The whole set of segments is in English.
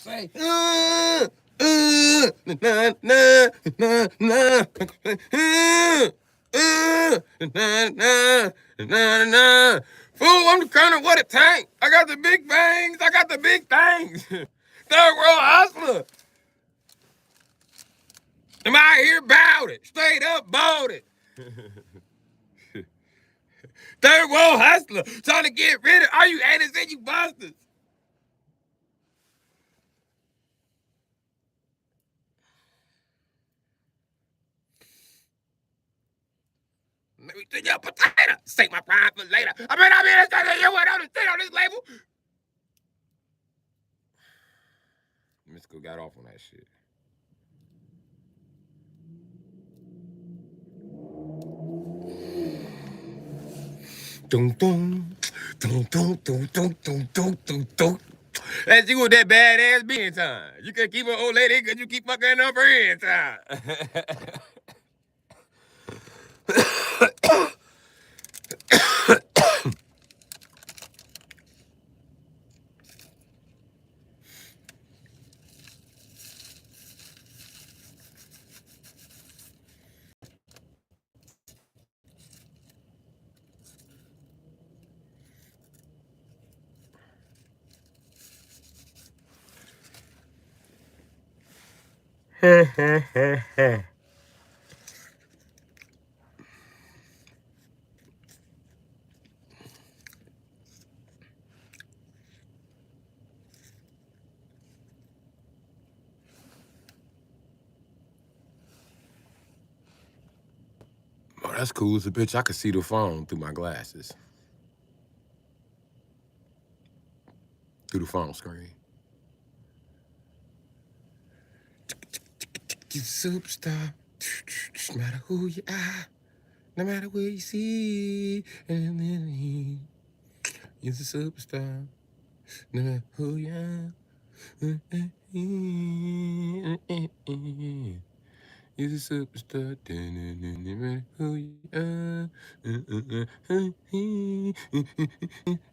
say, na na na na na. Fool, I'm the kind of what a tank. I got the big bangs. I got the big things. Third world hustler. Am I here about it? Straight up bought it. Third world hustler. Trying to get rid of all you haters and you busters. Let me take your potato. Save my pride for later. I mean, it's you went on the thing on this label. Mystical got off on that shit. Dum dum dum dum dum dum dum dum dum dum. That's you with that badass being time. You can keep an old lady because you keep fucking her friends time. Oh, that's cool as a bitch. I could see the phone through my glasses. Through the phone screen. You superstar. No matter who you are, no matter where you see, you're a superstar. No matter who you are. You're a superstar. No matter who you are.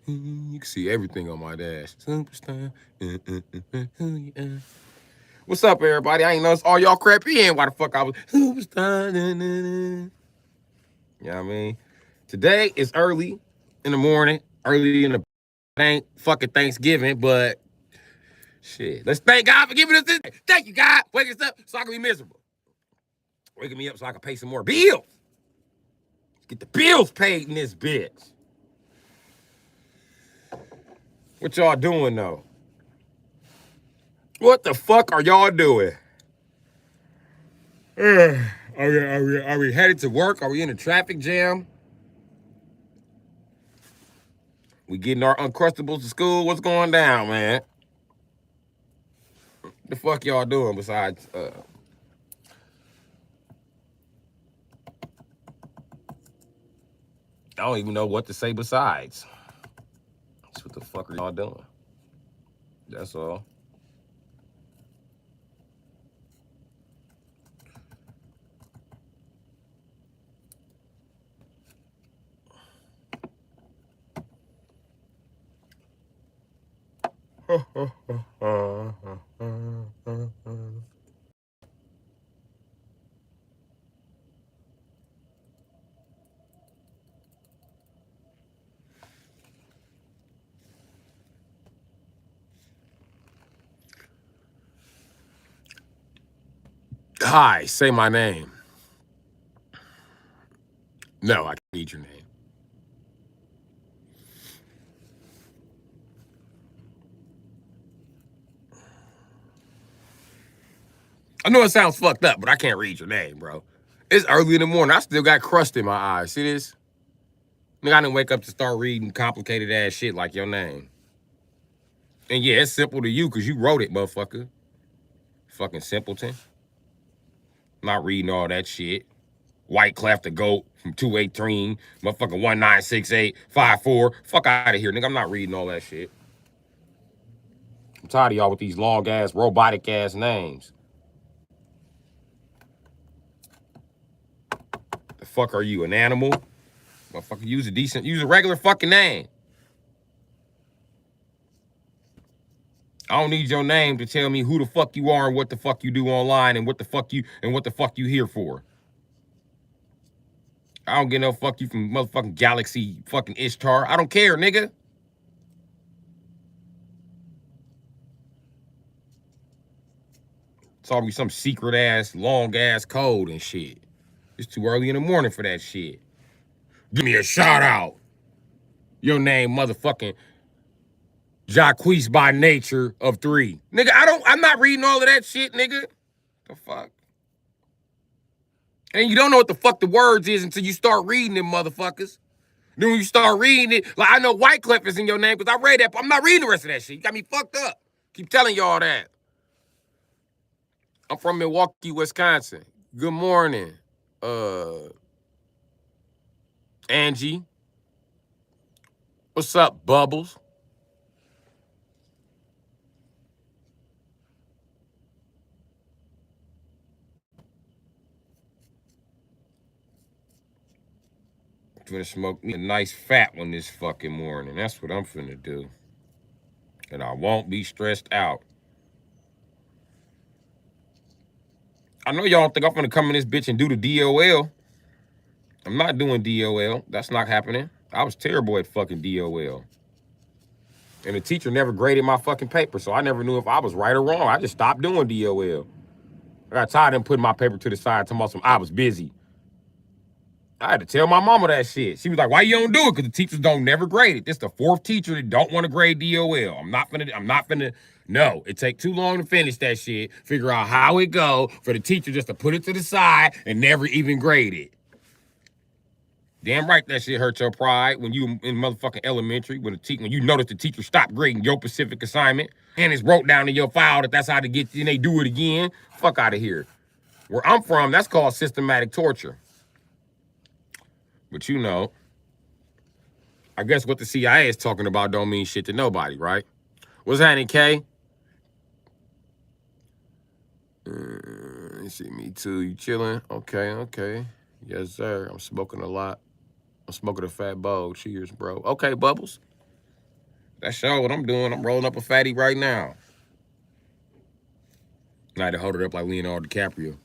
You can see everything on my dash. Superstar. Who you are. What's up, everybody? I ain't noticed all y'all crappy in. Why the fuck I was superstar? You know what I mean? Today is early in the morning, early in the fucking Thanksgiving, but shit. Let's thank God for giving us this. Thank you, God. Waking us up so I can be miserable. Waking me up so I can pay some more bills. Let's get the bills paid in this bitch. What y'all doing, though? What the fuck are y'all doing? Are we headed to work? Are we in a traffic jam? We getting our Uncrustables to school? What's going down, man? The fuck y'all doing besides I don't even know what to say besides. That's what the fuck are y'all doing? That's all. Hi, say my name. No, I can't read your name. I know it sounds fucked up, but I can't read your name, bro. It's early in the morning. I still got crust in my eyes. See this? Nigga, I didn't wake up to start reading complicated ass shit like your name. And yeah, it's simple to you because you wrote it, motherfucker. Fucking simpleton. Not reading all that shit. White Clef the GOAT from 218, motherfucking 196854. Fuck out of here, nigga. I'm not reading all that shit. I'm tired of y'all with these long ass, robotic ass names. The fuck are you, an animal? Motherfucker, use a regular fucking name. I don't need your name to tell me who the fuck you are and what the fuck you do online and what the fuck you here for. I don't get no fuck you from motherfucking Galaxy fucking Ishtar. I don't care, nigga. It's always some secret ass, long ass code and shit. It's too early in the morning for that shit. Give me a shout out. Your name, motherfucking Jacquees by nature of 3. Nigga, I'm not reading all of that shit, nigga. The fuck? And you don't know what the fuck the words is until you start reading them, motherfuckers. Then when you start reading it, like I know Wyclef is in your name because I read that, but I'm not reading the rest of that shit. You got me fucked up. Keep telling y'all that. I'm from Milwaukee, Wisconsin. Good morning, Angie. What's up, Bubbles? I'm finna smoke me a nice fat one this fucking morning. That's what I'm finna do. And I won't be stressed out. I know y'all don't think I'm finna come in this bitch and do the DOL. I'm not doing DOL. That's not happening. I was terrible at fucking DOL. And the teacher never graded my fucking paper, so I never knew if I was right or wrong. I just stopped doing DOL. I got tired of them putting my paper to the side, talking about some I was busy. I had to tell my mama that shit. She was like, why you don't do it? Because the teachers don't never grade it. This the 4th teacher that don't want to grade DOL. I'm not finna, no. It take too long to finish that shit, figure out how it go, for the teacher just to put it to the side and never even grade it. Damn right that shit hurt your pride when you in motherfucking elementary, when you notice the teacher stopped grading your specific assignment and it's wrote down in your file that that's how to get, and they do it again. Fuck out of here. Where I'm from, that's called systematic torture. But you know, I guess what the CIA is talking about don't mean shit to nobody, right? What's happening, Kay? You see me too. You chilling? Okay. Yes, sir. I'm smoking a lot. I'm smoking a fat bowl. Cheers, bro. Okay, Bubbles. That's sure what I'm doing. I'm rolling up a fatty right now. I had to hold it up like Leonardo DiCaprio.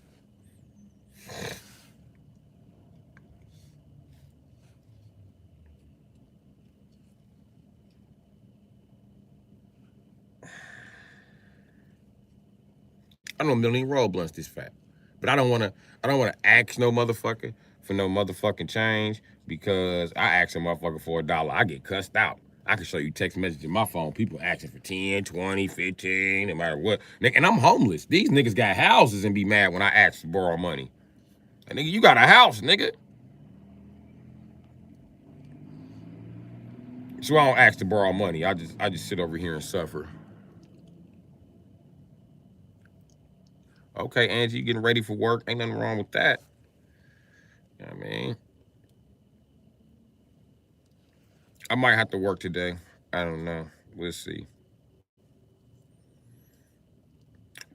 I don't know a million roll blunts this fat. But I don't wanna ask no motherfucker for no motherfucking change because I ask a motherfucker for $1. I get cussed out. I can show you text messages in my phone. People asking for 10, 20, 15, no matter what. And I'm homeless. These niggas got houses and be mad when I ask to borrow money. And nigga, you got a house, nigga. So I don't ask to borrow money. I just sit over here and suffer. Okay, Angie, you getting ready for work? Ain't nothing wrong with that. You know what I mean? I might have to work today. I don't know. We'll see.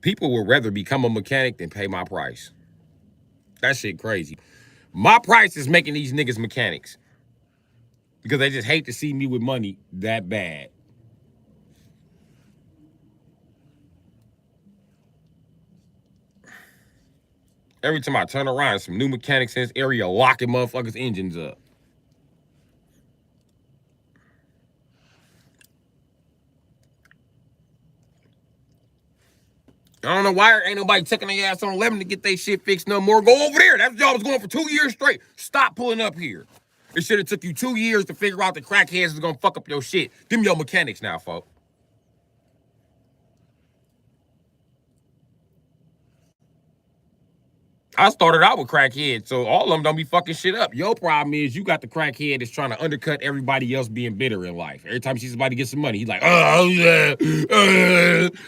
People would rather become a mechanic than pay my price. That shit crazy. My price is making these niggas mechanics. Because they just hate to see me with money that bad. Every time I turn around, some new mechanics in this area locking motherfuckers' engines up. I don't know why ain't nobody taking their ass on 11 to get their shit fixed no more. Go over there. That job was going for 2 years straight. Stop pulling up here. It should have took you 2 years to figure out the crackheads is gonna fuck up your shit. Give me your mechanics now, folks. I started out with crackheads, so all of them don't be fucking shit up. Your problem is you got the crackhead that's trying to undercut everybody else being bitter in life. Every time he sees somebody get some money, he's like, oh yeah,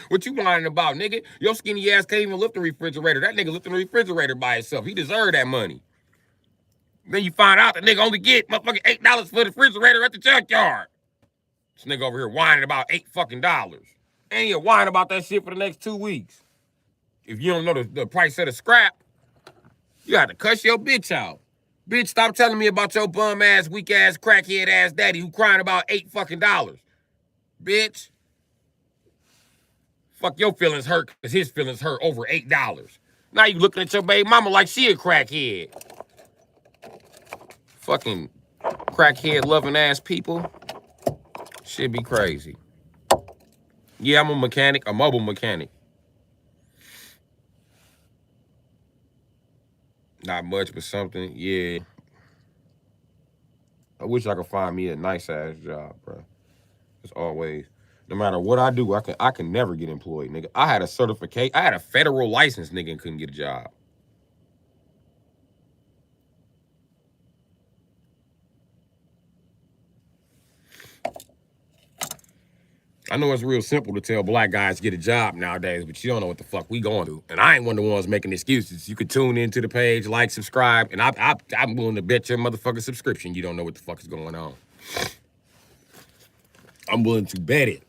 what you whining about, nigga? Your skinny ass can't even lift the refrigerator. That nigga lifting the refrigerator by himself. He deserved that money. Then you find out the nigga only get motherfucking $8 for the refrigerator at the junkyard. This nigga over here whining about $8 fucking. And you're whining about that shit for the next 2 weeks. If you don't know the price of the scrap, you got to cuss your bitch out. Bitch, stop telling me about your bum ass, weak ass, crackhead ass daddy who crying about $8 fucking. Bitch. Fuck your feelings hurt because his feelings hurt over $8. Now you looking at your baby mama like she a crackhead. Fucking crackhead loving ass people. Shit be crazy. Yeah, I'm a mechanic, a mobile mechanic. Not much, but something. Yeah. I wish I could find me a nice ass job, bro. As always. No matter what I do, I can never get employed, nigga. I had a certificate. I had a federal license, nigga, and couldn't get a job. I know it's real simple to tell black guys to get a job nowadays, but you don't know what the fuck we going through. And I ain't one of the ones making excuses. You could tune into the page, like, subscribe, and I'm willing to bet your motherfucking subscription you don't know what the fuck is going on. I'm willing to bet it.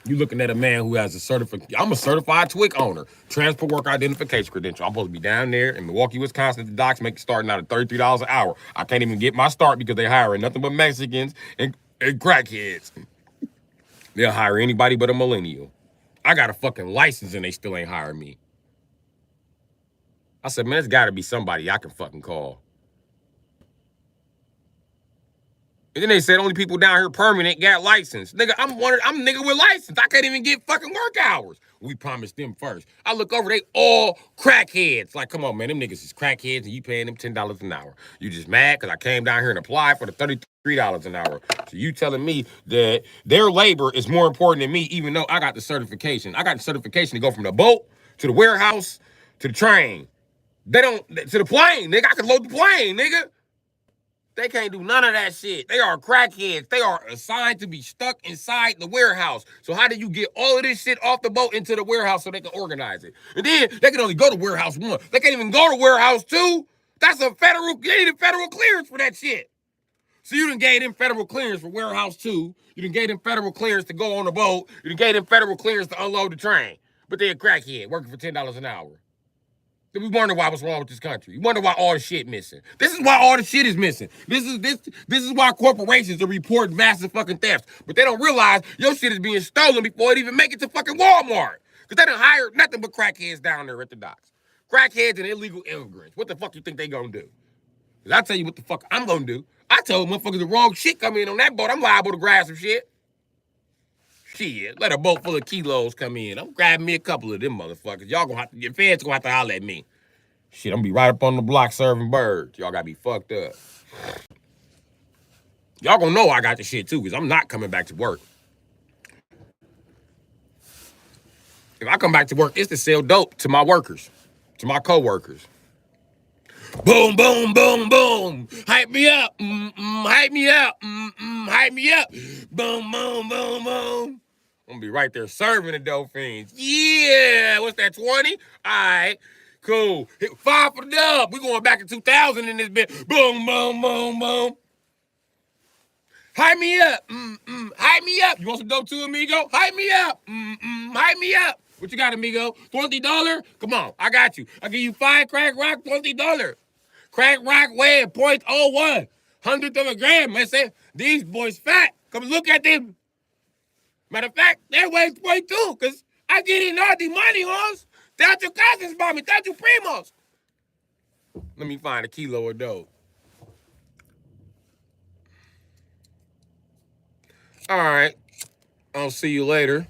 You looking at a man who has a certificate. I'm a certified TWIC owner, transport work identification credential. I'm supposed to be down there in Milwaukee, Wisconsin at the docks, starting out at $33 an hour. I can't even get my start because they hiring nothing but Mexicans and crackheads. They'll hire anybody but a millennial. I got a fucking license and they still ain't hiring me. I said, man, there's got to be somebody I can fucking call. And then they said only people down here permanent got license. Nigga, I'm nigga with license. I can't even get fucking work hours. We promised them first. I look over, they all crackheads. Like, come on, man, them niggas is crackheads and you paying them $10 an hour. You just mad because I came down here and applied for the $33 an hour. So you telling me that their labor is more important than me, even though I got the certification. I got the certification to go from the boat to the warehouse to the train. They don't, to the plane, nigga. I can load the plane, nigga. They can't do none of that shit. They are crackheads. They are assigned to be stuck inside the warehouse. So how do you get all of this shit off the boat into the warehouse so they can organize it? And then they can only go to warehouse 1. They can't even go to warehouse 2. That's a federal, you need a federal clearance for that shit. So you done gave them federal clearance for warehouse 2. You done gave them federal clearance to go on the boat. You done gave them federal clearance to unload the train. But they're a crackhead working for $10 an hour. We wonder why what's wrong with this country. We wonder why all the shit missing. This is why all the shit is missing. This is why corporations are reporting massive fucking thefts. But they don't realize your shit is being stolen before it even make it to fucking Walmart. Because they done hired nothing but crackheads down there at the docks. Crackheads and illegal immigrants. What the fuck you think they gonna do? Because I tell you what the fuck I'm gonna do. I told motherfuckers the wrong shit come in on that boat. I'm liable to grab some shit. Shit, let a boat full of kilos come in. I'm grabbing me a couple of them motherfuckers. Y'all gonna have to, your feds gonna have to holler at me. Shit, I'm gonna be right up on the block serving birds. Y'all gotta be fucked up. Y'all gonna know I got the shit too, because I'm not coming back to work. If I come back to work, it's to sell dope to my workers, to my co-workers. Boom, boom, boom, boom. Hype me up. Hype me up. Hype me up. Boom, boom, boom, boom. I'm gonna be right there serving the dope fiends. Yeah, what's that, 20? All right, cool. Hit 5 for the dub. We going back to 2000 in this bit. Boom, boom, boom, boom. Hype me up. Hype me up. You want some dope too, amigo? Hype me up. Hype me up. What you got, amigo? $20? Come on, I got you. I'll give you 5 crack rock, $20. Crack rock weighing 0.01. 100th of a gram. Man, say, these boys fat. Come look at them. Matter of fact, they weigh 0.2, because I get in all the money, hoes. That's your cousins, mommy. That's your primos. Let me find a kilo of dope. All right. I'll see you later.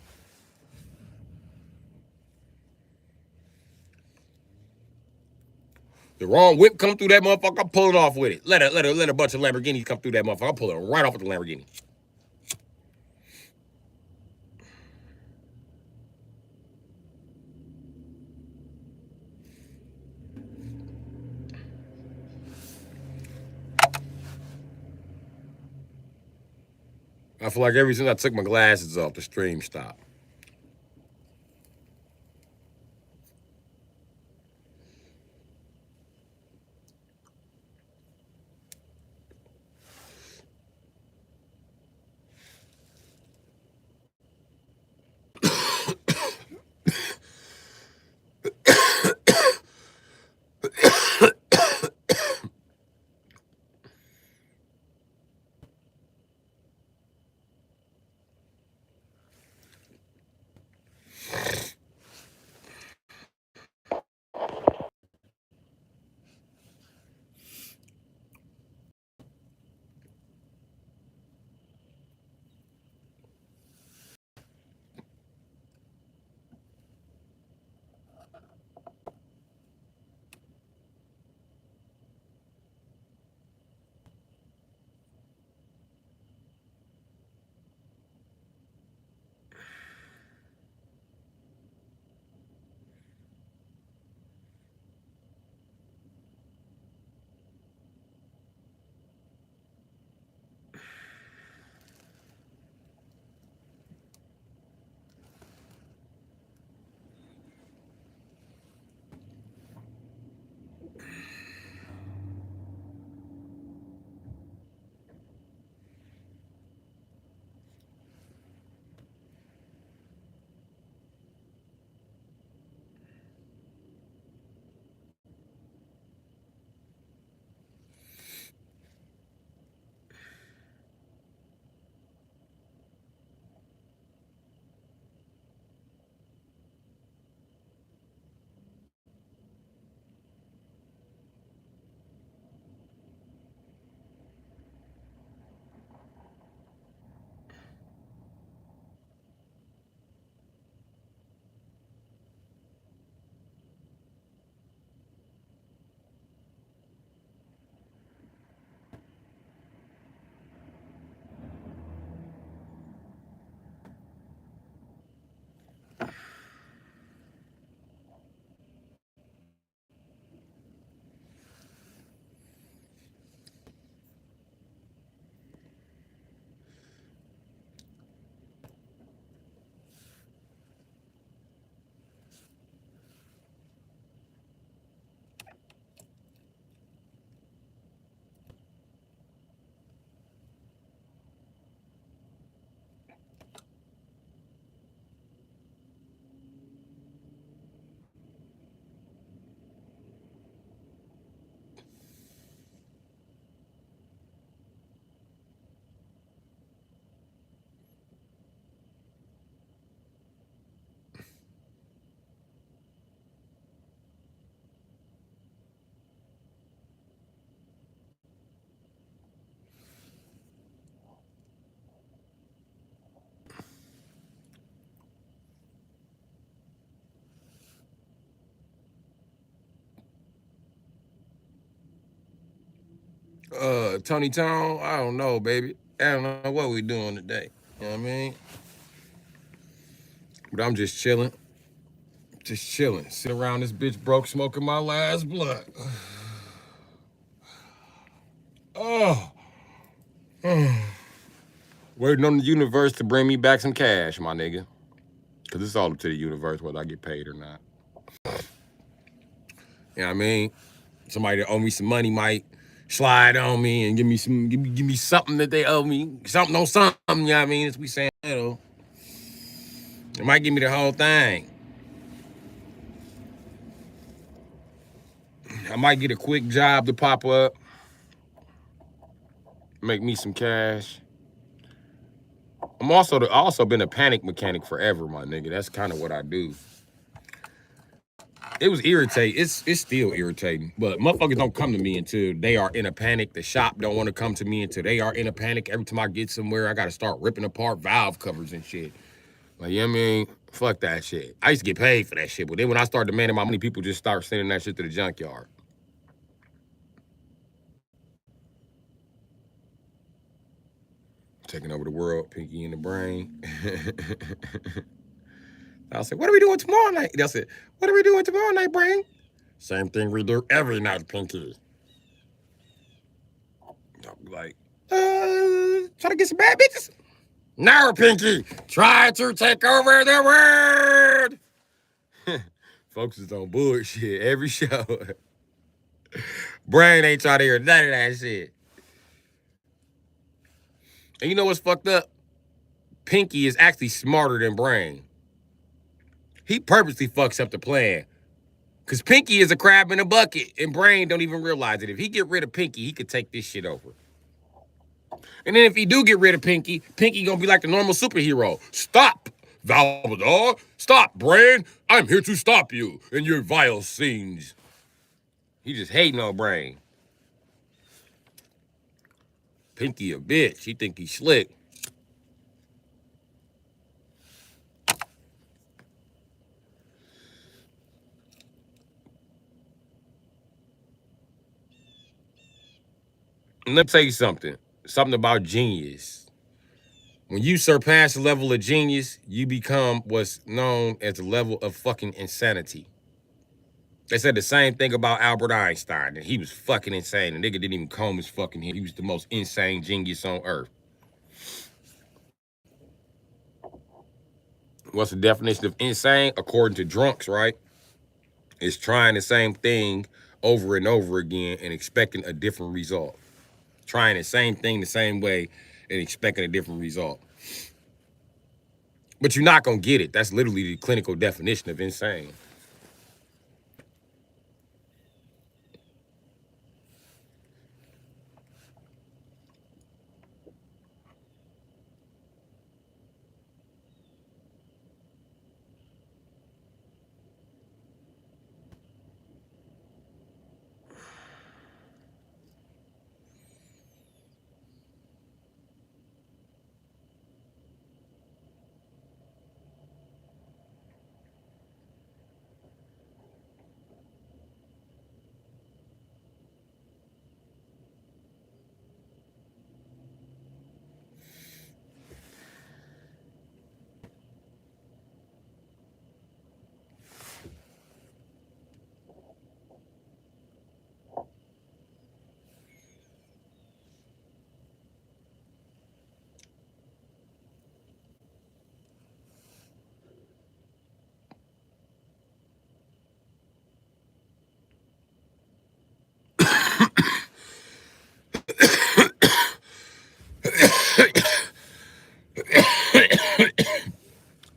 The wrong whip come through that motherfucker, I'm pulling off with it. Let a bunch of Lamborghinis come through that motherfucker. I'm pulling right off with the Lamborghini. I feel like ever since I took my glasses off, the stream stopped. Tony Tone, I don't know, baby. I don't know what we doing today. You know what I mean? But I'm just chilling. Just chilling. Sitting around this bitch broke smoking my last blunt. Oh. Waiting on the universe to bring me back some cash, my nigga. Cause it's all up to the universe whether I get paid or not. You know what I mean? Somebody that owe me some money might slide on me and give me something that they owe me. Something on something, you know what I mean? As we saying, you know. It might give me the whole thing. I might get a quick job to pop up. Make me some cash. I also been a panic mechanic forever, my nigga. That's kind of what I do. It was irritating. It's still irritating. But motherfuckers don't come to me until they are in a panic. The shop don't want to come to me until they are in a panic. Every time I get somewhere, I gotta start ripping apart valve covers and shit. Like, you know what I mean? Fuck that shit. I used to get paid for that shit, but then when I started demanding my money, people just start sending that shit to the junkyard. Taking over the world, pinky in the brain. I said, what are we doing tomorrow night? They'll say, what are we doing tomorrow night, brain? Same thing we do every night, pinky. I'll be like, try to get some bad bitches? No, pinky. Try to take over the world. Folks is on bullshit every show. Brain ain't trying to hear none of that shit. And you know what's fucked up? Pinky is actually smarter than Brain. He purposely fucks up the plan. Because Pinky is a crab in a bucket, and Brain don't even realize it. If he get rid of Pinky, he could take this shit over. And then if he do get rid of Pinky, Pinky gonna be like the normal superhero. Stop, Valvador. Stop, Brain. I'm here to stop you in your vile scenes. He just hating on Brain. Pinky a bitch. He think he's slick. And let me tell you something. Something about genius. When you surpass the level of genius, you become what's known as the level of fucking insanity. They said the same thing about Albert Einstein, and he was fucking insane. The nigga didn't even comb his fucking hair. He was the most insane genius on earth. What's the definition of insane? According to drunks, right? It's trying the same thing over and over again and expecting a different result. Trying the same thing the same way and expecting a different result. But you're not gonna get it. That's literally the clinical definition of insane.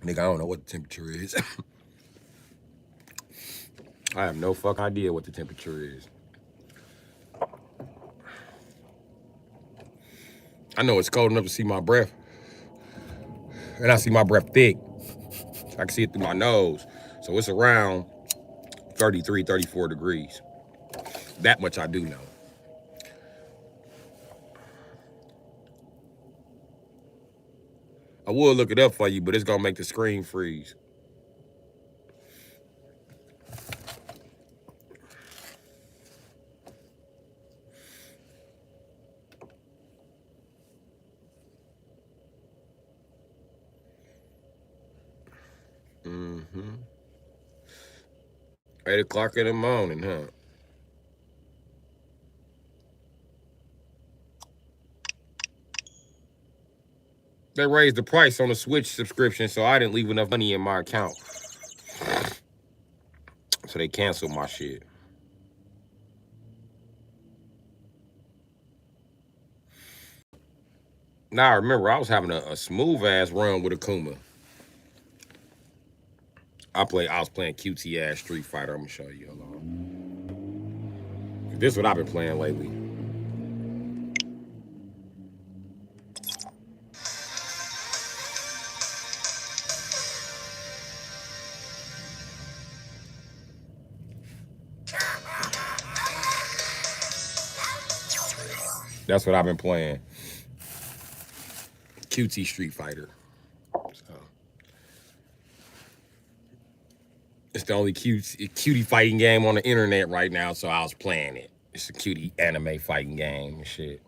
Nigga, I don't know what the temperature is. I have no fucking idea what the temperature is. I know it's cold enough to see my breath. And I see my breath thick. I can see it through my nose. So it's around 33, 34 degrees. That much I do know. I would look it up for you, but it's gonna make the screen freeze. 8 o'clock in the morning, huh? They raised the price on the Switch subscription, so I didn't leave enough money in my account. So they canceled my shit. Now I remember I was having a smooth ass run with Akuma. I was playing QT ass Street Fighter. I'm gonna show you. Hold on. This is what I've been playing lately. That's what I've been playing. QT Street Fighter. So it's the only cutie fighting game on the internet right now, so I was playing it. It's a cutie anime fighting game and shit.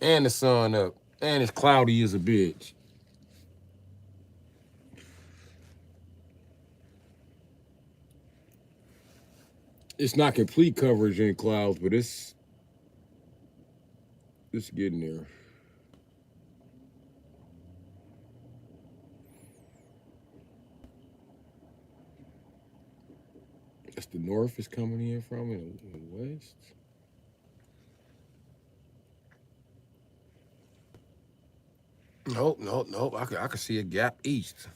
And the sun up. And it's cloudy as a bitch. It's not complete coverage in clouds, but it's getting there. That's the north is coming in from in the west. Nope. I can see a gap east.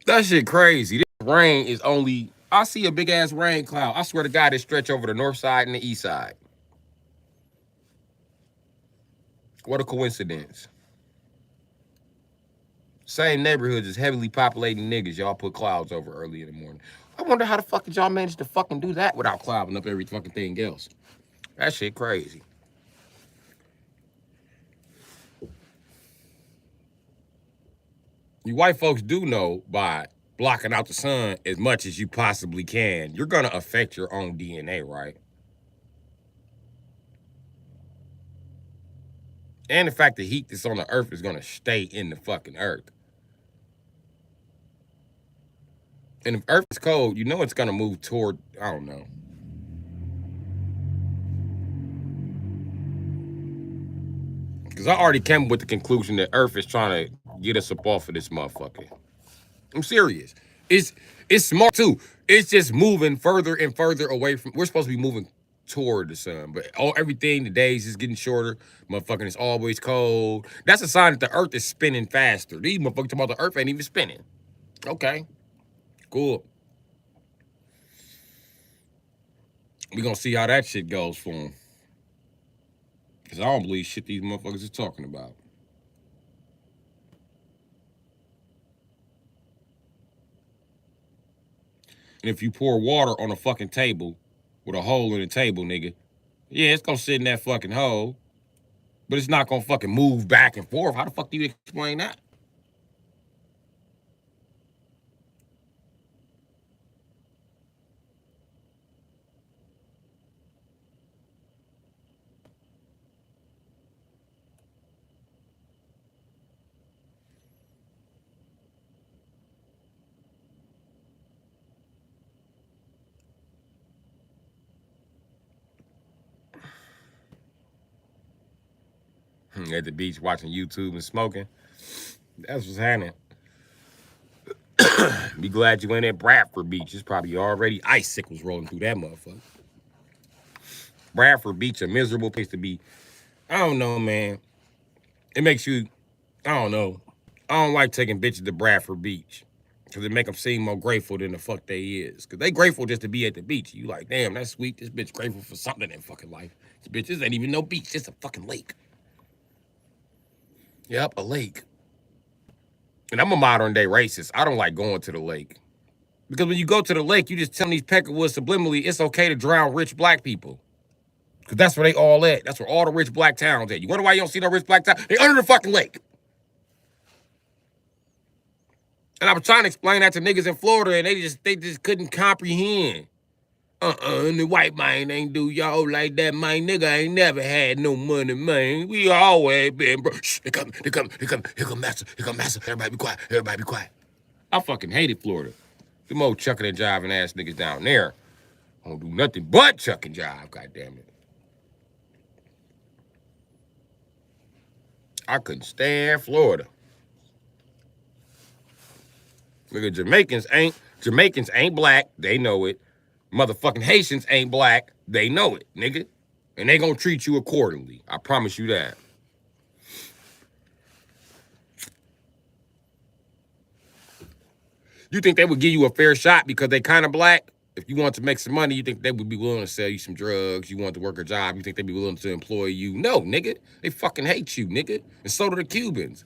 That shit crazy. This rain is only, I see a big ass rain cloud. I swear to God, it stretch over the north side and the east side. What a coincidence. Same neighborhoods as heavily populating niggas. Y'all put clouds over early in the morning. I wonder how the fuck did y'all manage to fucking do that without clouding up every fucking thing else. That shit crazy. You white folks do know by blocking out the sun as much as you possibly can, you're gonna affect your own DNA, right? And the fact the heat that's on the earth is gonna stay in the fucking earth. And if earth is cold, you know it's gonna move toward, I don't know. Because I already came with the conclusion that earth is trying to get us up off of this motherfucker. I'm serious. It's smart too. It's just moving further and further away from, we're supposed to be moving toward the sun, but everything, the days is getting shorter. Motherfucking, it's always cold. That's a sign that the earth is spinning faster. These motherfuckers talking about the earth ain't even spinning. Okay, cool. We gonna see how that shit goes for them. Because I don't believe shit these motherfuckers is talking about. And if you pour water on a fucking table with a hole in the table, nigga, yeah, it's gonna sit in that fucking hole, but it's not gonna fucking move back and forth. How the fuck do you explain that? At the beach watching YouTube and smoking. That's what's happening. Be glad you ain't at Bradford Beach. It's probably already icicles rolling through that motherfucker. Bradford Beach, a miserable place to be. I don't know, man. It makes you, I don't know. I don't like taking bitches to Bradford Beach. Because it make them seem more grateful than the fuck they is. Because they grateful just to be at the beach. You like, damn, that's sweet. This bitch grateful for something in fucking life. This ain't even no beach. It's a fucking lake. Yep, a lake. And I'm a modern day racist. I don't like going to the lake. Because when you go to the lake, you just tell these peckerwoods subliminally it's okay to drown rich black people. Because that's where they all at. That's where all the rich black towns at. You wonder why you don't see no rich black towns? They under the fucking lake. And I was trying to explain that to niggas in Florida, and they just couldn't comprehend. The white man ain't do y'all like that, man. Nigga ain't never had no money, man. We always been, bro. Shh, here come master, Everybody be quiet. I fucking hated Florida. Them old chucking and jiving ass niggas down there don't do nothing but chuck and jive, goddamn it. I couldn't stand Florida. Nigga, Jamaicans ain't black, they know it. Motherfucking Haitians ain't black, they know it, nigga. And they gonna treat you accordingly. I promise you that. You think they would give you a fair shot because they kind of black? If you want to make some money, you think they would be willing to sell you some drugs? You want to work a job, you think they'd be willing to employ you? No, nigga. They fucking hate you, nigga. And so do the Cubans.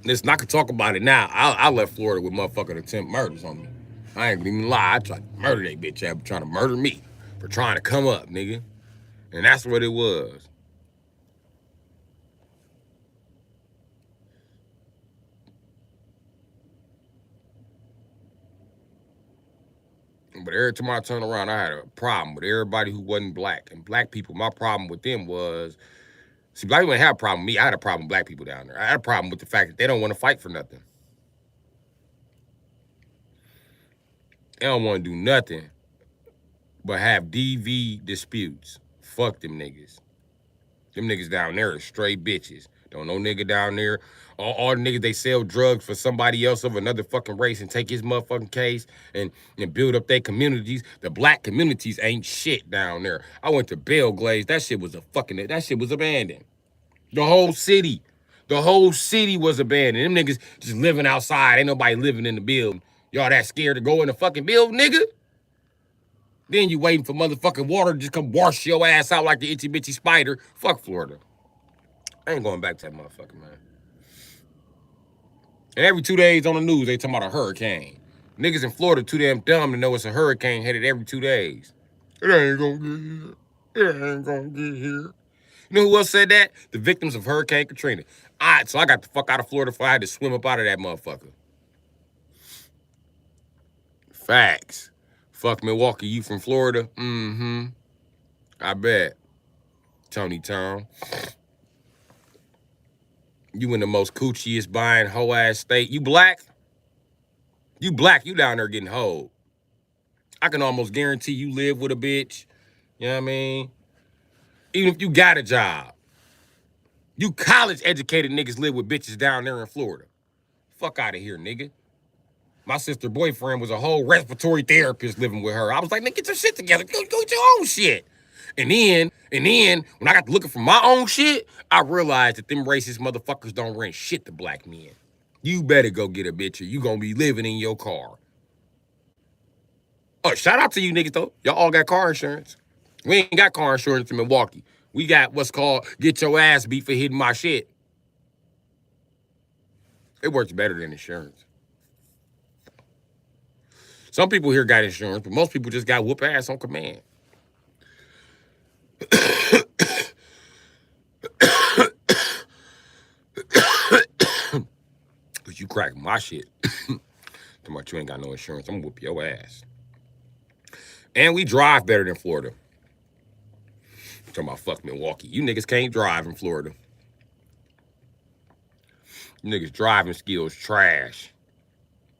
Listen, I could talk about it now. I left Florida with motherfucking attempt murders on me. I ain't even lie. I tried to murder that bitch ass, trying to murder me for trying to come up, nigga. And that's what it was. But every time I turned around, I had a problem with everybody who wasn't black. And black people, my problem with them was, see, black people didn't have a problem with me. I had a problem with black people down there. I had a problem with the fact that they don't want to fight for nothing. They don't want to do nothing but have DV disputes. Fuck them niggas. Them niggas down there are straight bitches. Don't know nigga down there. All the niggas, they sell drugs for somebody else of another fucking race and take his motherfucking case and build up their communities. The black communities ain't shit down there. I went to Belgrade. That shit was abandoned. The whole city was abandoned. Them niggas just living outside. Ain't nobody living in the building. Y'all that scared to go in the fucking building, nigga? Then you waiting for motherfucking water to just come wash your ass out like the itchy bitchy spider. Fuck Florida. I ain't going back to that motherfucker, man. And every 2 days on the news, they talking about a hurricane. Niggas in Florida too damn dumb to know it's a hurricane headed every 2 days. It ain't gonna get here. It ain't gonna get here. You know who else said that? The victims of Hurricane Katrina. So I got the fuck out of Florida before I had to swim up out of that motherfucker. Facts. Fuck Milwaukee, you from Florida? Mm-hmm. I bet. Tony Tom. You in the most coochiest buying hoe ass state. You black? You black, you down there getting hoed. I can almost guarantee you live with a bitch. You know what I mean? Even if you got a job. You college educated niggas live with bitches down there in Florida. Fuck out of here, nigga. My sister's boyfriend was a whole respiratory therapist living with her. I was like, nigga, get your shit together. Go get your own shit. And then, when I got to looking for my own shit, I realized that them racist motherfuckers don't rent shit to black men. You better go get a bitch or you gonna be living in your car. Oh, shout out to you niggas though. Y'all all got car insurance. We ain't got car insurance in Milwaukee. We got what's called get your ass beat for hitting my shit. It works better than insurance. Some people here got insurance, but most people just got whoop ass on command. Cause you crack my shit. Talking about you ain't got no insurance, I'm gonna whoop your ass. And we drive better than Florida. Talking about fuck Milwaukee. You niggas can't drive in Florida. You niggas driving skills trash.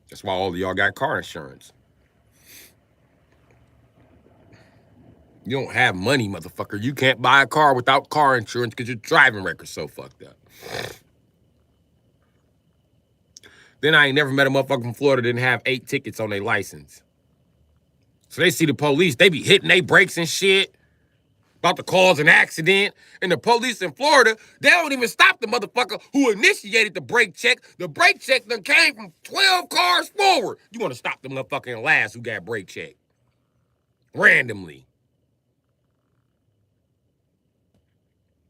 That's why all of y'all got car insurance. You don't have money, motherfucker. You can't buy a car without car insurance because your driving record's so fucked up. Then I ain't never met a motherfucker from Florida that didn't have 8 tickets on their license. So they see the police, they be hitting their brakes and shit, about to cause an accident. And the police in Florida, they don't even stop the motherfucker who initiated the brake check. The brake check done came from 12 cars forward. You want to stop the motherfucking last who got brake check. Randomly.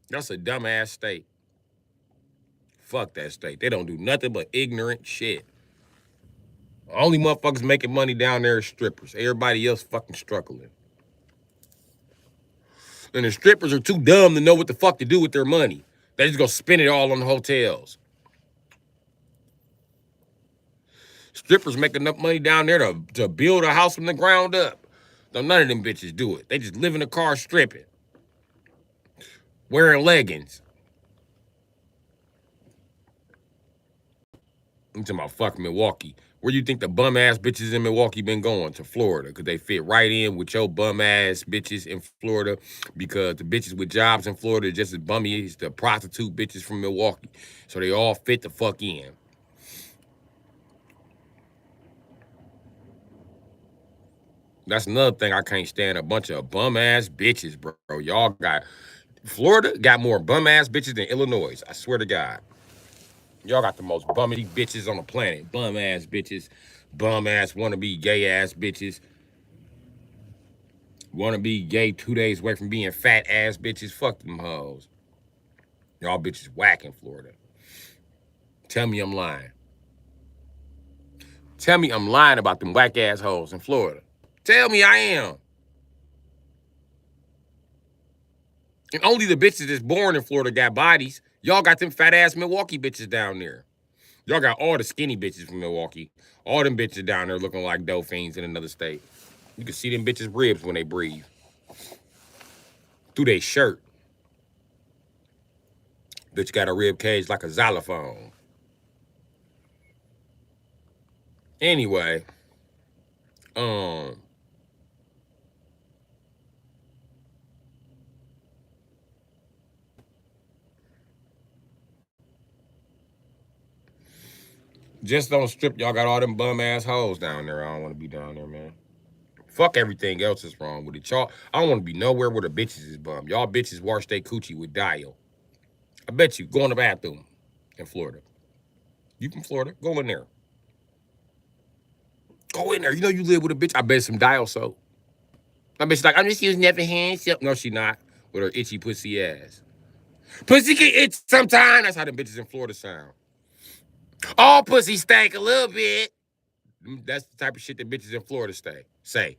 That's a dumbass state. Fuck that state. They don't do nothing but ignorant shit. Only motherfuckers making money down there is strippers. Everybody else fucking struggling. And the strippers are too dumb to know what the fuck to do with their money. They just gonna spend it all on the hotels. Strippers make enough money down there to build a house from the ground up. So none of them bitches do it. They just live in a car stripping. Wearing leggings. I'm talking about fuck Milwaukee. Where you think the bum ass bitches in Milwaukee been going? To Florida, because they fit right in with your bum ass bitches in Florida. Because the bitches with jobs in Florida are just as bummy as the prostitute bitches from Milwaukee. So they all fit the fuck in. That's another thing I can't stand. A bunch of bum ass bitches, bro. Y'all got Florida got more bum ass bitches than Illinois. I swear to God. Y'all got the most bummy bitches on the planet. Bum ass bitches. Bum ass wannabe gay ass bitches. Wannabe gay 2 days away from being fat ass bitches. Fuck them hoes. Y'all bitches whack in Florida. Tell me I'm lying. Tell me I'm lying about them whack ass hoes in Florida. Tell me I am. And only the bitches that's born in Florida got bodies. Y'all got them fat ass Milwaukee bitches down there. Y'all got all the skinny bitches from Milwaukee. All them bitches down there looking like dolphins in another state. You can see them bitches' ribs when they breathe. Through their shirt. Bitch got a rib cage like a xylophone. Anyway. Just don't strip. Y'all got all them bum ass hoes down there. I don't want to be down there, man. Fuck everything else that's wrong with it. Y'all, I don't want to be nowhere where the bitches is bum. Y'all bitches wash their coochie with Dial. I bet you, go in the bathroom in Florida. You from Florida? Go in there. Go in there. You know you live with a bitch. I bet some Dial soap. I bet she's like, I'm just using that for hand soap. No, she not. With her itchy pussy ass. Pussy can itch sometime. That's how them bitches in Florida sound. All pussy stank a little bit. That's the type of shit that bitches in Florida say.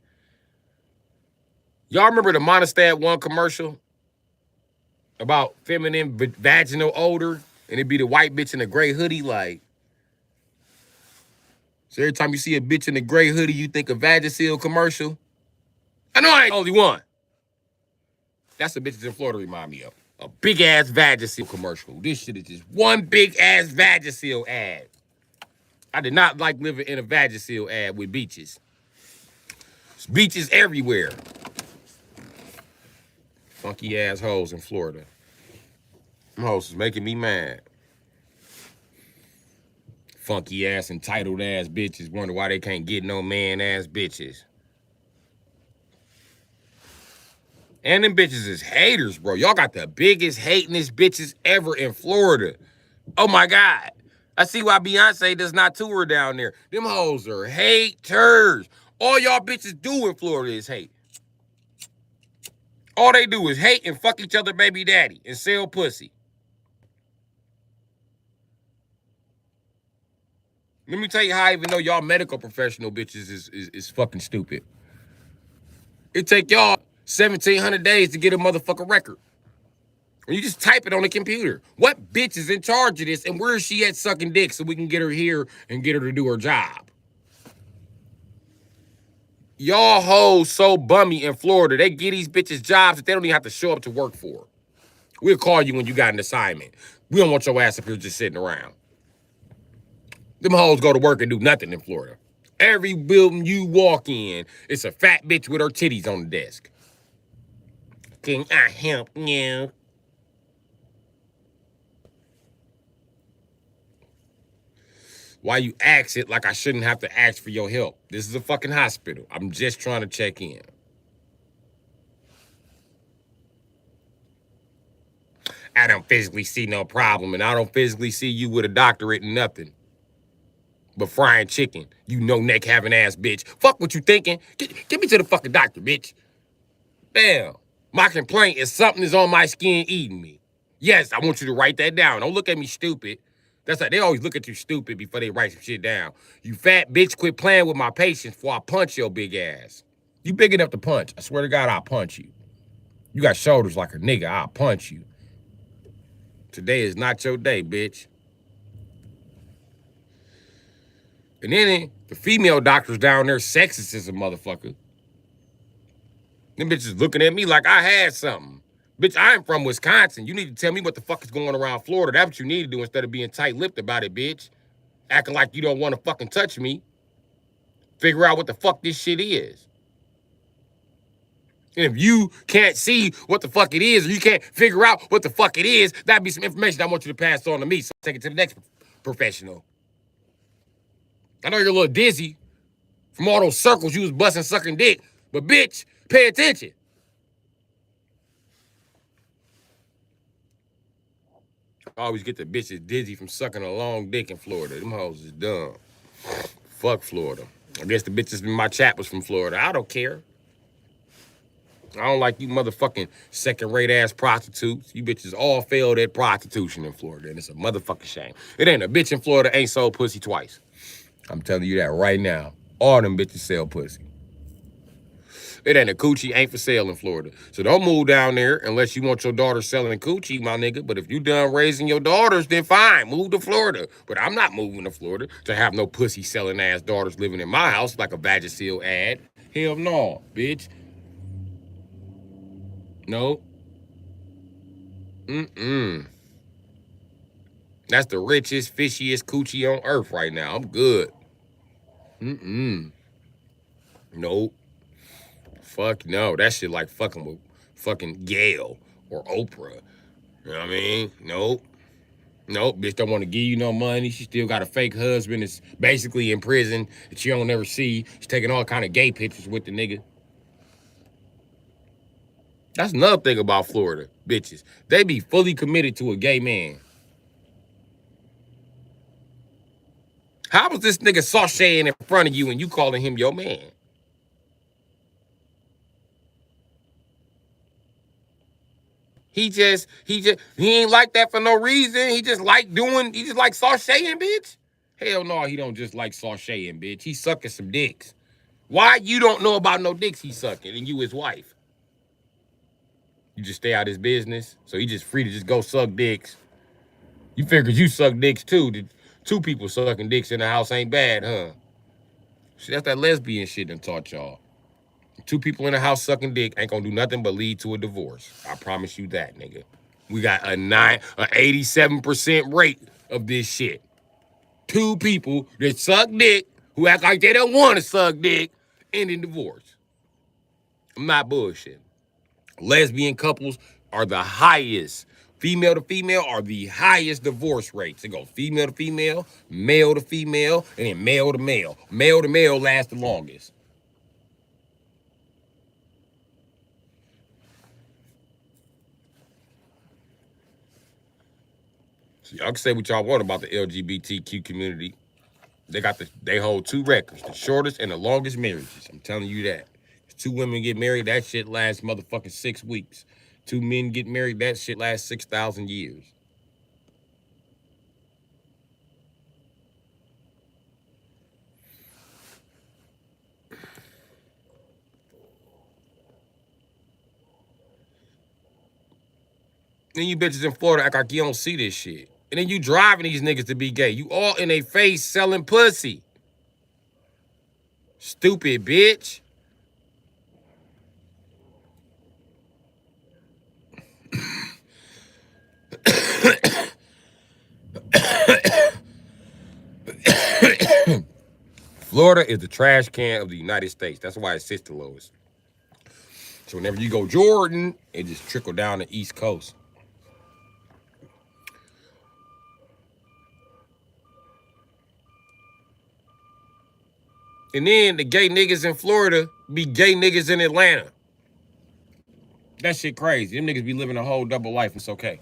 Y'all remember the Monistat 1 commercial about feminine vaginal odor? And it'd be the white bitch in a gray hoodie, like. So every time you see a bitch in a gray hoodie, you think a Vagisil commercial? I know I ain't the only one. That's what bitches in Florida remind me of. A big-ass Vagisil commercial. This shit is just one big-ass Vagisil ad. I did not like living in a Vagisil ad with beaches. There's beaches everywhere. Funky-ass hoes in Florida. Them hoes is making me mad. Funky-ass, entitled-ass bitches wonder why they can't get no man-ass bitches. And them bitches is haters, bro. Y'all got the biggest hatingest bitches ever in Florida. Oh, my God. I see why Beyonce does not tour down there. Them hoes are haters. All y'all bitches do in Florida is hate. All they do is hate and fuck each other baby daddy and sell pussy. Let me tell you how I even know y'all medical professional bitches is fucking stupid. It take y'all 1,700 days to get a motherfucking record. When you just type it on the computer. What bitch is in charge of this and where is she at sucking dick so we can get her here and get her to do her job? Y'all hoes so bummy in Florida, they get these bitches jobs that they don't even have to show up to work for. We'll call you when you got an assignment. We don't want your ass up here just sitting around. Them hoes go to work and do nothing in Florida. Every building you walk in, it's a fat bitch with her titties on the desk. Can I help you? Why you ask it like I shouldn't have to ask for your help? This is a fucking hospital. I'm just trying to check in. I don't physically see no problem, and I don't physically see you with a doctorate and nothing. But frying chicken, you no neck having ass bitch. Fuck what you thinking. Get me to the fucking doctor, bitch. Damn. My complaint is something is on my skin eating me. Yes, I want you to write that down. Don't look at me stupid. That's like they always look at you stupid before they write some shit down. You fat bitch, quit playing with my patience before I punch your big ass. You big enough to punch. I swear to God, I'll punch you. You got shoulders like a nigga. I'll punch you. Today is not your day, bitch. And then the female doctors down there sexist as a motherfucker. Them bitches looking at me like I had something. Bitch, I'm from Wisconsin. You need to tell me what the fuck is going around Florida. That's what you need to do instead of being tight-lipped about it, bitch. Acting like you don't want to fucking touch me. Figure out what the fuck this shit is. And if you can't see what the fuck it is, or you can't figure out what the fuck it is, that'd be some information I want you to pass on to me. So take it to the next professional. I know you're a little dizzy from all those circles you was busting, sucking dick, but bitch, pay attention. I always get the bitches dizzy from sucking a long dick in Florida. Them hoes is dumb. Fuck Florida. I guess the bitches in my chat was from Florida. I don't care. I don't like you motherfucking second-rate ass prostitutes. You bitches all failed at prostitution in Florida, and it's a motherfucking shame. It ain't a bitch in Florida ain't sold pussy twice. I'm telling you that right now. All them bitches sell pussy. It ain't a coochie ain't for sale in Florida. So don't move down there unless you want your daughter selling coochie, my nigga. But if you done raising your daughters, then fine, move to Florida. But I'm not moving to Florida to have no pussy selling ass daughters living in my house like a Vagisil ad. Hell no, bitch. No. That's the richest, fishiest coochie on earth right now. I'm good. Nope. Fuck no. That shit like fucking with fucking Gail or Oprah. You know what I mean? Nope. Nope. Bitch don't want to give you no money. She still got a fake husband that's basically in prison that she don't ever see. She's taking all kind of gay pictures with the nigga. That's another thing about Florida, bitches. They be fully committed to a gay man. How was this nigga sashaying in front of you and you calling him your man? He ain't like that for no reason. He just like sashaying, bitch. Hell no, he don't just like sashaying, bitch. He sucking some dicks. Why you don't know about no dicks he sucking and you his wife? You just stay out his business, so he just free to just go suck dicks. You figured you suck dicks too. Two people sucking dicks in the house ain't bad, huh? See, that's that lesbian shit done taught y'all. Two people in the house sucking dick ain't gonna do nothing but lead to a divorce. I promise you that, nigga. We got a 87% rate of this shit. Two people that suck dick, who act like they don't want to suck dick, ending divorce. I'm not bullshitting. Lesbian couples are the highest. Female to female are the highest divorce rates. They go female to female, male to female, and then male to male. Male to male lasts the longest. So y'all can say what y'all want about the LGBTQ community. They hold two records, the shortest and the longest marriages. I'm telling you that. If two women get married, that shit lasts motherfucking 6 weeks. Two men get married, that shit lasts 6,000 years. Then you bitches in Florida act like you don't see this shit. And then you driving these niggas to be gay. You all in their face selling pussy. Stupid bitch. Florida is the trash can of the United States. That's why it sits the lowest. So whenever you go Jordan, it just trickle down the East Coast. And then the gay niggas in Florida be gay niggas in Atlanta. That shit crazy. Them niggas be living a whole double life. It's okay.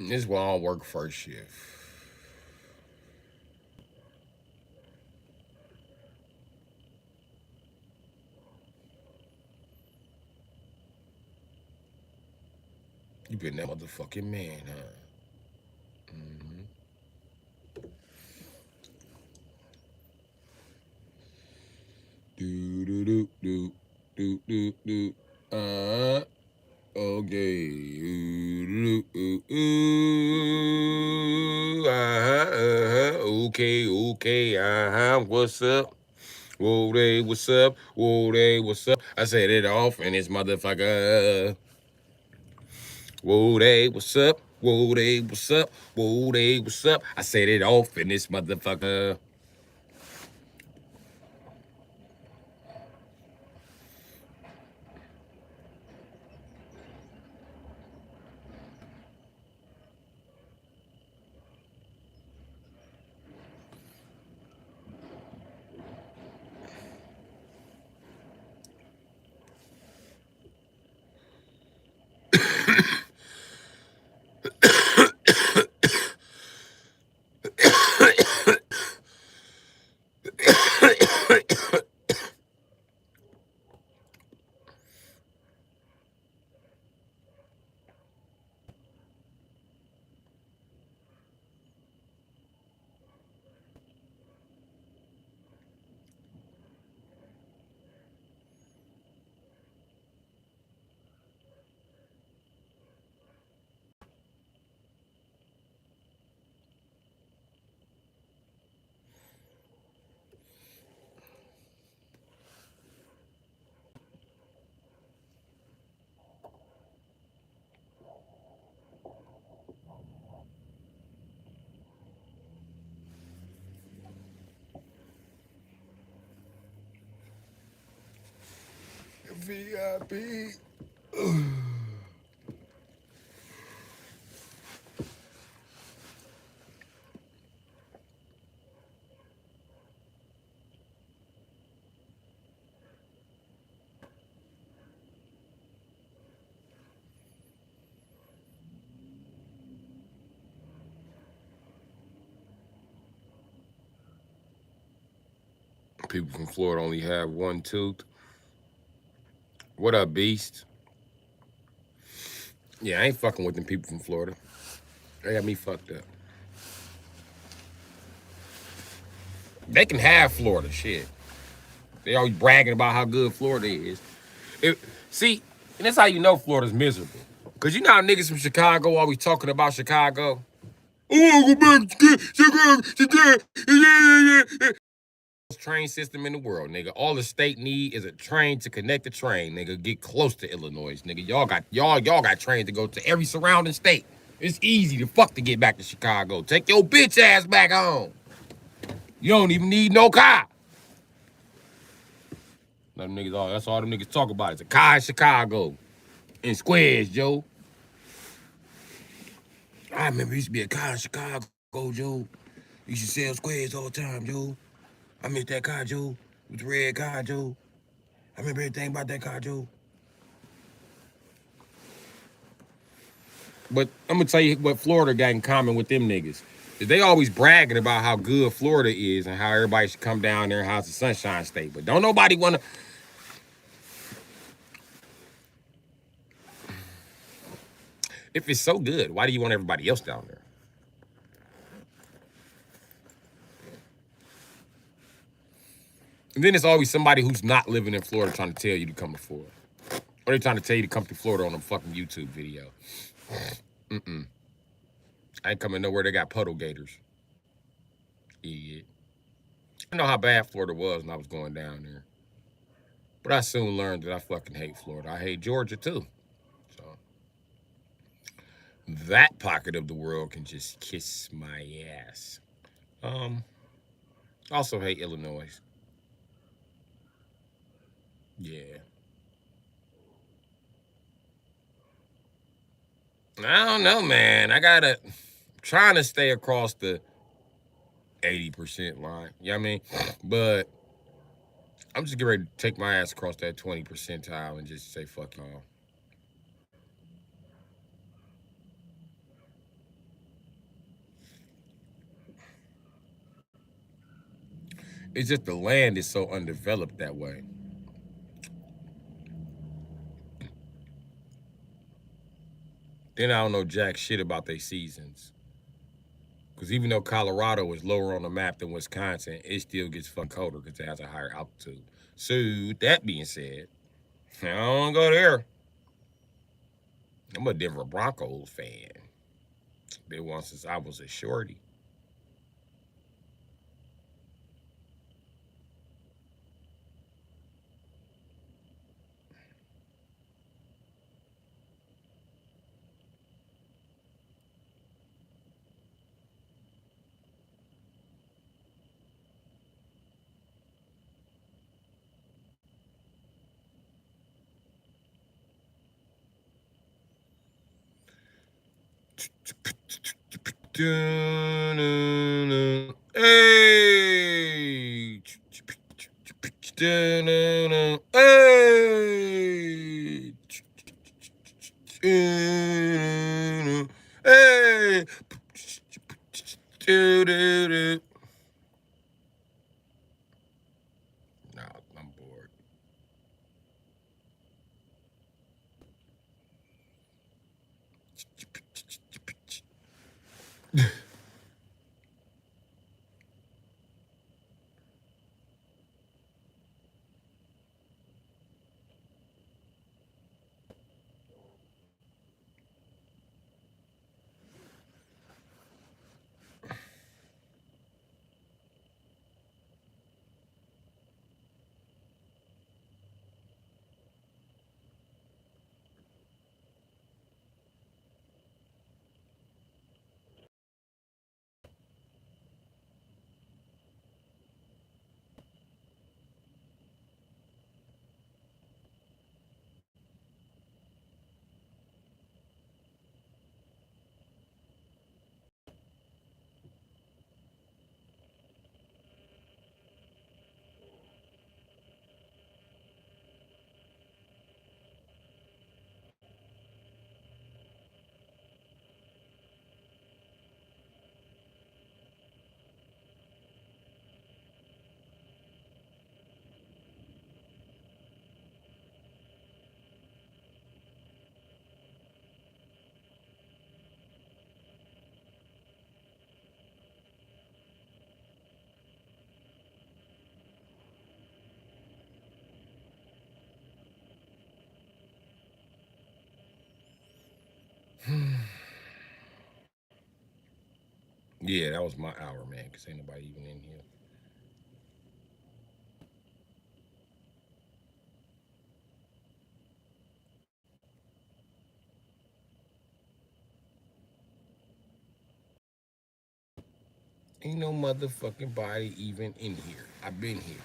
This is why I don't work first shift. You been that motherfucking man, huh? Mm-hmm. Do do do do do do do. Okay. Ooh, ooh, ooh, Okay, okay, What's up? Whoa, they, what's up? Whoa, they, what's up? I said it off in this motherfucker. Whoa, they, what's up? Whoa, they, what's up? Whoa, they, what's up? I said it off in this motherfucker. VIP. People from Florida only have one tooth. What up, Beast? Yeah, I ain't fucking with them people from Florida. They got me fucked up. They can have Florida, shit. They always bragging about how good Florida is. See, and that's how you know Florida's miserable. Cause you know how niggas from Chicago always talking about Chicago. Oh, go back to Chicago. Train system in the world, nigga. All the state need is a train to connect the train, nigga. Get close to Illinois, nigga. Y'all got trains to go to every surrounding state. It's easy to fuck to get back to Chicago. Take your bitch ass back home. You don't even need no car. Them niggas, that's all them niggas talk about. It's a car in Chicago. In squares, Joe. I remember it used to be a car in Chicago, Joe. You should sell squares all the time, Joe. I miss that car, Joe. With the red car, Joe. I remember everything about that car, Joe. But I'm gonna tell you what Florida got in common with them niggas. Is they always bragging about how good Florida is and how everybody should come down there and how it's a sunshine state. But don't nobody wanna. If it's so good, why do you want everybody else down there? And then there's always somebody who's not living in Florida trying to tell you to come to Florida. Or they're trying to tell you to come to Florida on a fucking YouTube video. I ain't coming nowhere. They got puddle gators. Idiot. I know how bad Florida was when I was going down there. But I soon learned that I fucking hate Florida. I hate Georgia too. So that pocket of the world can just kiss my ass. Also hate Illinois. Yeah. I don't know, man. Trying to stay across the 80% line. You know what I mean? But I'm just getting ready to take my ass across that 20 percentile and just say fuck y'all. It's just the land is so undeveloped that way. Then I don't know jack shit about their seasons. Because even though Colorado is lower on the map than Wisconsin, it still gets fucking colder because it has a higher altitude. So, that being said, I don't go there. I'm a Denver Broncos fan. Been one since I was a shorty. Hey! Hey! Hey! Nah, I'm bored. Yeah, that was my hour, man, because ain't nobody even in here. Ain't no motherfucking body even in here. I've been here.